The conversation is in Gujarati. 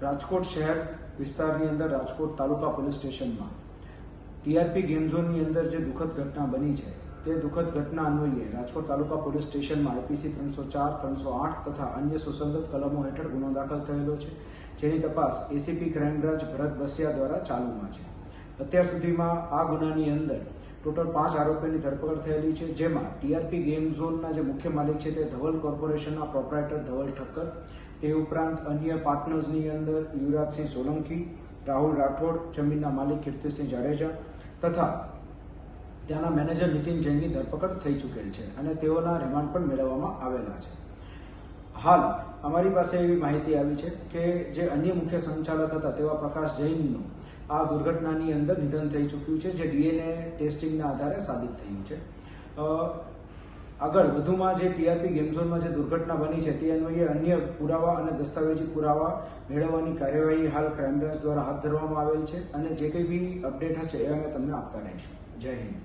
રાજકોટ શહેર વિસ્તારની અંદર રાજકોટ તાલુકા પોલીસ સ્ટેશનમાં ટીઆરપી ગેમ ઝોનની અંદર જે દુઃખદ ઘટના બની છે તે દુઃખદ ઘટના અન્વયે રાજકોટ તાલુકા પોલીસ સ્ટેશનમાં આઈપીસી 304, 308 તથા અન્ય સુસંગત કલમો હેઠળ ગુનો દાખલ થયેલો છે, જેની તપાસ એસીપી ક્રાઇમ બ્રાન્ચ ભરત બસિયા દ્વારા ચાલુમાં છે. અત્યાર સુધીમાં આ ગુનાની અંદર ટોટલ 5 આરોપીની ધરપકડ થયેલી છે, જેમાં ટીઆરપી ગેમ ઝોનના જે મુખ્ય માલિક છે તે ધવલ કોર્પોરેશનના પ્રોપ્રાઇટર ધવલ ઠક્કર, તે ઉપરાંત અન્ય પાર્ટનર્સની અંદર યુવરાજસિંહ સોલંકી, રાહુલ રાઠોડ, જમીનના માલિક કીર્તિસિંહ જાડેજા તથા ત્યાંના મેનેજર નીતિન જૈનની ધરપકડ થઈ ચૂકેલ છે અને તેઓના રિમાન્ડ પણ મેળવવામાં આવેલા છે. હાલ અમારી પાસે એવી માહિતી આવી છે કે જે અન્ય મુખ્ય સંચાલક હતા તેવા પ્રકાશ જૈનનું આ દુર્ઘટનાની અંદર નિધન થઈ ચૂક્યું છે, જે ડીએનએ ટેસ્ટિંગના આધારે સાબિત થયું છે. આગળ વધુમાં જે ટીઆરપી ગેમ ઝોનમાં જે દુર્ઘટના બની છે તે અન્વયે અન્ય પુરાવા અને દસ્તાવેજી પુરાવા મેળવવાની કાર્યવાહી હાલ ક્રાઇમ બ્રાન્ચ દ્વારા હાથ ધરવામાં આવેલ છે અને જે કંઈ બી અપડેટ હશે એ અમે તમને આપતા રહીશું. જય હિન્દ.